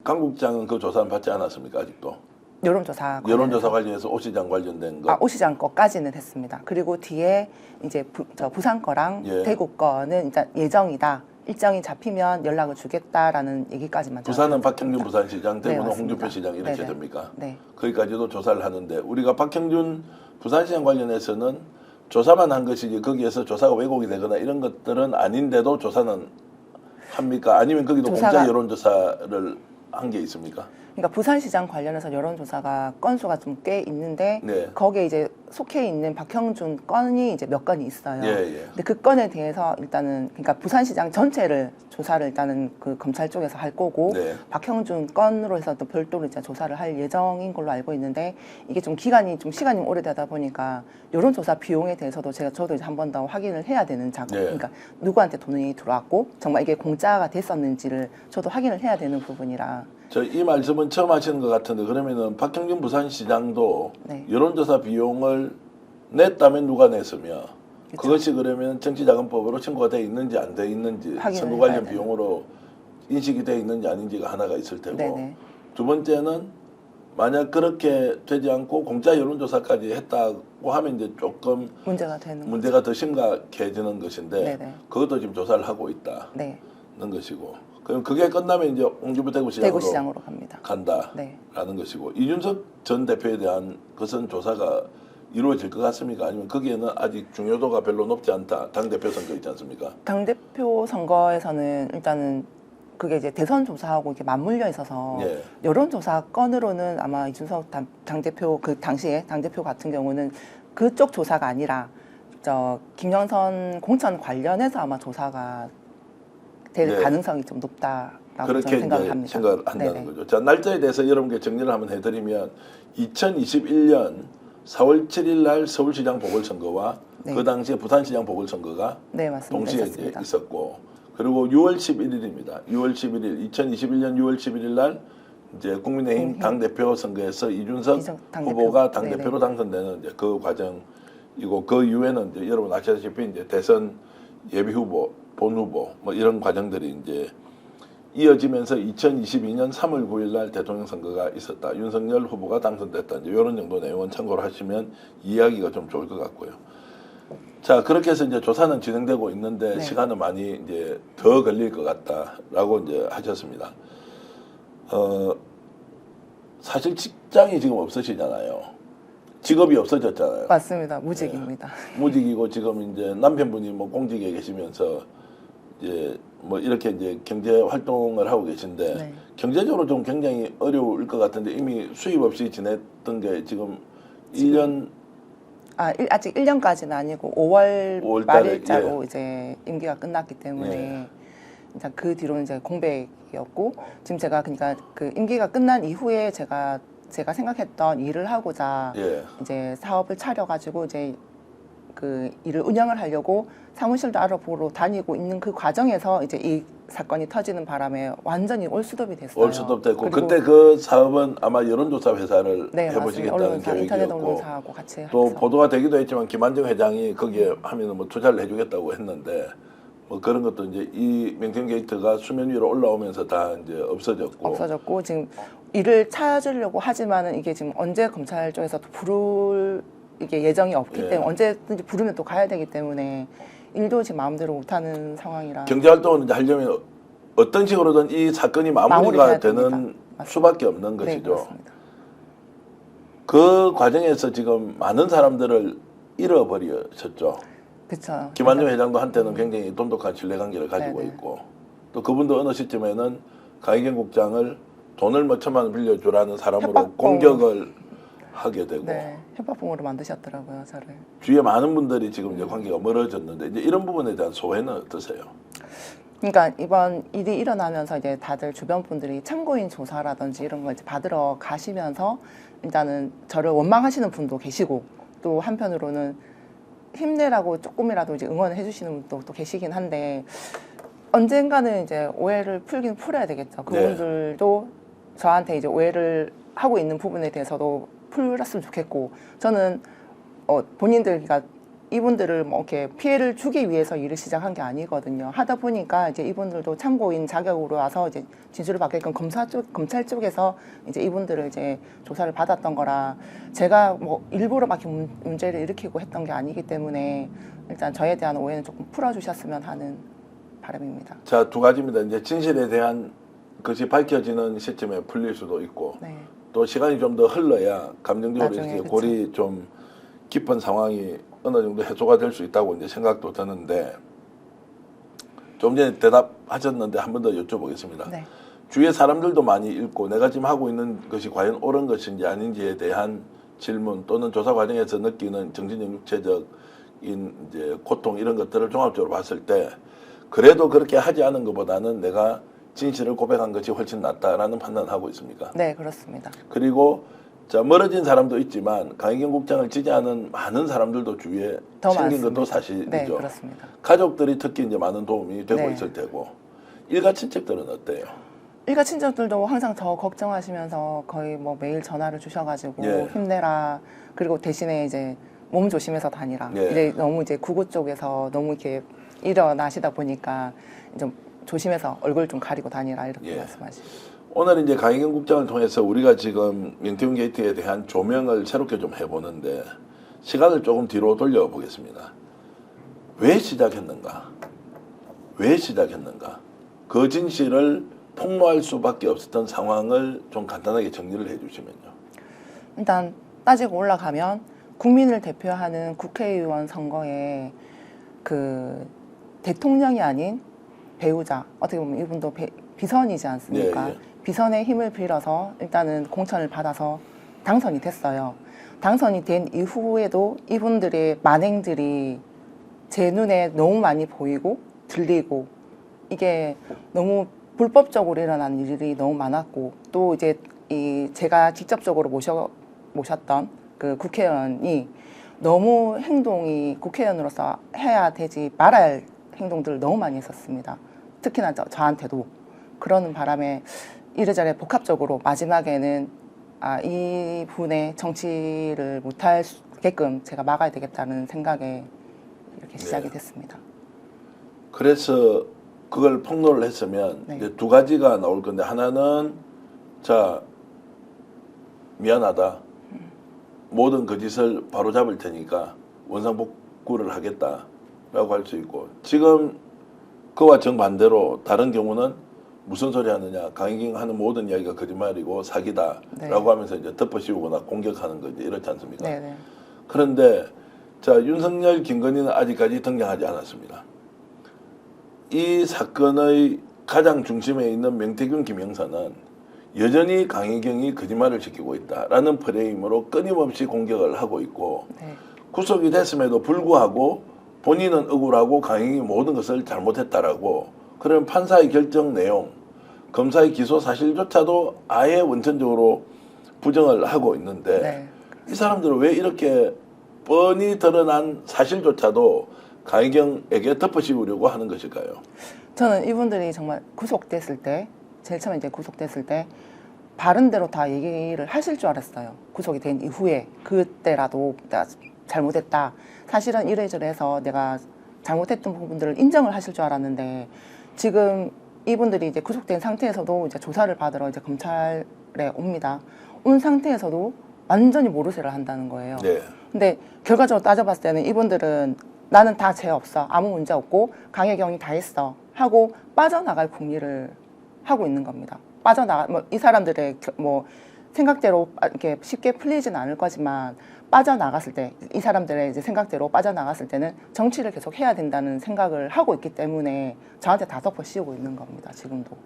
강 국장은 그 조사는 받지 않았습니까? 아직도? 여론조사 관련해서 오 시장 관련된 거. 오 시장 거까지는 했습니다. 그리고 뒤에 이제 부산 거랑 예. 대구 거는 일단 예정이다. 일정이 잡히면 연락을 주겠다라는 얘기까지만. 부산은 박형준 부산시장, 대구는 맞습니다. 홍준표 시장 이렇게 네네. 됩니까? 네. 거기까지도 조사를 하는데 우리가 박형준 부산시장 관련해서는 조사만 한 것이지 거기에서 조사가 왜곡이 되거나 이런 것들은 아닌데도 조사는 합니까? 아니면 거기도 공짜 여론조사를 한 게 있습니까? 그러니까 부산시장 관련해서 여론조사가 건수가 좀 꽤 있는데 네. 거기에 이제 속해 있는 박형준 건이 이제 몇 건이 있어요. 예, 예. 근데 그 건에 대해서 일단은 그러니까 부산시장 전체를 조사를 일단은 그 검찰 쪽에서 할 거고 네. 박형준 건으로 해서 또 별도로 이제 조사를 할 예정인 걸로 알고 있는데 이게 좀 시간이 오래되다 보니까 여론조사 비용에 대해서도 저도 이제 한 번 더 확인을 해야 되는 작업. 네. 그러니까 누구한테 돈이 들어왔고 정말 이게 공짜가 됐었는지를 저도 확인을 해야 되는 부분이라. 저 이 말씀은 처음 하시는 것 같은데 그러면은 박형준 부산시장도 네. 여론조사 비용을 냈다면 누가 냈으며 그쵸. 그것이 그러면 정치자금법으로 청구가 돼 있는지 안 돼 있는지 선거 관련 비용으로 인식이 돼 있는지 아닌지가 하나가 있을 테고 네네. 두 번째는 만약 그렇게 되지 않고 공짜 여론조사까지 했다고 하면 이제 조금 문제가 더 심각해지는 것인데 네네. 그것도 지금 조사를 하고 있다는 네. 것이고 그럼 그게 끝나면 이제 홍준표 대구시장으로 갑니다. 간다라는 네. 것이고 이준석 전 대표에 대한 것은 조사가 이루어질 것 같습니까? 아니면 거기에는 아직 중요도가 별로 높지 않다. 당대표 선거 있지 않습니까? 당대표 선거에서는 일단은 그게 이제 대선 조사하고 이렇게 맞물려 있어서 예. 여론조사 건으로는 아마 이준석 당대표 그 당시에 당대표 같은 경우는 그쪽 조사가 아니라 김영선 공천 관련해서 아마 조사가 될 네. 가능성이 좀 높다라고 그렇게 저는 생각을 합니다. 생각을 한다는 네네. 거죠. 자, 날짜에 대해서 여러분께 정리를 한번 해드리면 2021년 4월 7일 날 서울시장 보궐선거와 네. 그 당시에 부산시장 보궐선거가 네, 맞습니다. 동시에 이제 있었고 그리고 6월 11일입니다. 6월 11일 2021년 6월 11일 날 이제 국민의힘 당대표 선거에서 이준석 후보가 당대표로 당선되는 이제 그 과정이고 그 이후에는 이제 여러분 아시다시피 이제 대선 예비 후보, 본 후보 뭐 이런 과정들이 이제 이어지면서 2022년 3월 9일 날 대통령 선거가 있었다. 윤석열 후보가 당선됐다. 이제 이런 정도 내용은 참고를 하시면 이해하기가 좀 좋을 것 같고요. 자, 그렇게 해서 이제 조사는 진행되고 있는데 네. 시간은 많이 이제 더 걸릴 것 같다라고 이제 하셨습니다. 사실 직장이 지금 없으시잖아요. 직업이 없어졌잖아요. 맞습니다. 무직입니다. 네. 무직이고 지금 이제 남편분이 뭐 공직에 계시면서 이제 뭐 이렇게 이제 경제 활동을 하고 계신데 네. 경제적으로 좀 굉장히 어려울 것 같은데 이미 수입 없이 지냈던 게 지금 1년 아직 1년까지는 아니고 5월 말일자로 예. 이제 임기가 끝났기 때문에 예. 이제 그 뒤로는 이제 공백이었고 지금 제가 그러니까 그 임기가 끝난 이후에 제가 생각했던 일을 하고자 예. 이제 사업을 차려가지고 이제 그 일을 운영을 하려고 사무실도 알아보러 다니고 있는 그 과정에서 이제 이 사건이 터지는 바람에 완전히 올스톱이 됐어요. 올스톱 됐고 그때 그 사업은 아마 여론조사 회사를 네, 해보시겠다는 인터넷 계획이었고 언론사하고 같이 또 해서. 보도가 되기도 했지만 김한정 회장이 거기에 하면은 뭐 투자를 해주겠다고 했는데 뭐 그런 것도 이제 이 명품 게이트가 수면 위로 올라오면서 다 이제 없어졌고 지금 일을 찾으려고 하지만은 이게 지금 언제 검찰 쪽에서 또 부를 이게 예정이 없기 예. 때문에 언제든지 부르면 또 가야 되기 때문에 일도 지금 마음대로 못하는 상황이라. 경제활동을 이제 하려면 어떤 식으로든 이 사건이 마무리가 되는 수밖에 없는 네, 것이죠. 그렇습니다. 그 과정에서 지금 많은 사람들을 잃어버리셨죠. 그렇죠. 김한정 회장도 한때는 굉장히 돈독한 신뢰관계를 가지고 네네. 있고 또 그분도 어느 시점에는 강희경 국장을 돈을 몇 천만 원 빌려주라는 사람으로 협박범. 공격을 하게 되고 네, 협박범으로 만드셨더라고요, 저를. 주위에 많은 분들이 지금 이제 관계가 멀어졌는데 이제 이런 부분에 대한 소회는 어떠세요? 그러니까 이번 일이 일어나면서 이제 다들 주변 분들이 참고인 조사라든지 이런 걸 이제 받으러 가시면서 일단은 저를 원망하시는 분도 계시고 또 한편으로는 힘내라고 조금이라도 이제 응원을 해주시는 분도 또 계시긴 한데 언젠가는 이제 오해를 풀어야 되겠죠. 그분들도 저한테 이제 오해를 하고 있는 부분에 대해서도 풀었으면 좋겠고 저는 본인들 그러니까 이분들을 뭐 이렇게 피해를 주기 위해서 일을 시작한 게 아니거든요. 하다 보니까 이제 이분들도 참고인 자격으로 와서 이제 진술을 받게끔 검찰 쪽에서 이제 이분들을 이제 조사를 받았던 거라 제가 뭐 일부러 막 문제를 일으키고 했던 게 아니기 때문에 일단 저에 대한 오해는 조금 풀어주셨으면 하는 바람입니다. 자, 두 가지입니다. 이제 진실에 대한 것이 밝혀지는 시점에 풀릴 수도 있고 네. 또 시간이 좀 더 흘러야 감정적으로 나중에, 이렇게 그쵸. 골이 좀 깊은 상황이 어느 정도 해소가 될 수 있다고 이제 생각도 드는데 좀 전에 대답하셨는데 한 번 더 여쭤보겠습니다. 네. 주위에 사람들도 많이 읽고 내가 지금 하고 있는 것이 과연 옳은 것인지 아닌지에 대한 질문 또는 조사 과정에서 느끼는 정신적 육체적인 이제 고통 이런 것들을 종합적으로 봤을 때 그래도 그렇게 하지 않은 것보다는 내가 진실을 고백한 것이 훨씬 낫다라는 판단을 하고 있습니까? 네, 그렇습니다. 그리고 자 멀어진 사람도 있지만 강희경 국장을 지지하는 많은 사람들도 주위에 더 생긴 많습니다. 것도 사실이죠. 네, 그렇습니다. 가족들이 특히 이제 많은 도움이 되고 네. 있을 테고 일가 친척들은 어때요? 일가 친척들도 항상 저 걱정하시면서 거의 뭐 매일 전화를 주셔가지고 예. 힘내라. 그리고 대신에 이제 몸 조심해서 다니라. 예. 이제 너무 이제 구구 쪽에서 너무 이렇게 일어나시다 보니까 좀 조심해서 얼굴 좀 가리고 다니라 이렇게 예. 말씀하시죠. 오늘 이제 강희경 국장을 통해서 우리가 지금 명태균 게이트에 대한 조명을 새롭게 좀 해보는데 시간을 조금 뒤로 돌려보겠습니다. 왜 시작했는가? 왜 시작했는가? 그 진실을 폭로할 수밖에 없었던 상황을 좀 간단하게 정리를 해주시면요. 일단 따지고 올라가면 국민을 대표하는 국회의원 선거에 그 대통령이 아닌 배우자 어떻게 보면 이분도 비선이지 않습니까? 예, 예. 비선의 힘을 빌어서 일단은 공천을 받아서 당선이 됐어요. 당선이 된 이후에도 이분들의 만행들이 제 눈에 너무 많이 보이고 들리고 이게 너무 불법적으로 일어난 일이 너무 많았고 또 이제 이 제가 직접적으로 모셨던 그 국회의원이 너무 행동이 국회의원으로서 해야 되지 말아야 할 행동들을 너무 많이 했었습니다. 특히나 저한테도 그러는 바람에 이래저래 복합적으로 마지막에는 이분의 정치를 못하게끔 제가 막아야 되겠다는 생각에 이렇게 시작이 네. 됐습니다. 그래서 그걸 폭로를 했으면 네. 이제 두 가지가 나올 건데 하나는 자 미안하다. 모든 거짓을 바로잡을 테니까 원상복구를 하겠다라고 할 수 있고 지금 그와 정반대로 다른 경우는 무슨 소리 하느냐 강희경 하는 모든 이야기가 거짓말이고 사기다라고 네. 하면서 이제 덮어씌우거나 공격하는 거지 이렇지 않습니까? 네네. 그런데 자 윤석열 김건희는 아직까지 등장하지 않았습니다. 이 사건의 가장 중심에 있는 명태균 김영사는 여전히 강희경이 거짓말을 지키고 있다라는 프레임으로 끊임없이 공격을 하고 있고 네. 구속이 됐음에도 불구하고 본인은 억울하고 강희경이 모든 것을 잘못했다라고 그런 판사의 결정 내용, 검사의 기소 사실조차도 아예 원천적으로 부정을 하고 있는데 네. 이 사람들은 왜 이렇게 뻔히 드러난 사실조차도 강희경에게 덮어씌우려고 하는 것일까요? 저는 이분들이 정말 구속됐을 때 제일 처음에 이제 구속됐을 때 바른 대로 다 얘기를 하실 줄 알았어요. 구속이 된 이후에 그때라도 내가 잘못했다. 사실은 이래저래 해서 내가 잘못했던 부분들을 인정을 하실 줄 알았는데 지금 이분들이 이제 구속된 상태에서도 이제 조사를 받으러 이제 검찰에 옵니다. 온 상태에서도 완전히 모르쇠를 한다는 거예요. 네. 근데 결과적으로 따져봤을 때는 이분들은 나는 다 죄 없어. 아무 문제 없고 강혜경이 다 했어. 하고 빠져나갈 궁리를 하고 있는 겁니다. 뭐 이 사람들의 뭐 생각대로 이렇게 쉽게 풀리지는 않을 거지만 빠져나갔을 때 이 사람들의 이제 생각대로 빠져나갔을 때는 정치를 계속 해야 된다는 생각을 하고 있기 때문에 저한테 다 덮어 씌우고 있는 겁니다. 지금도.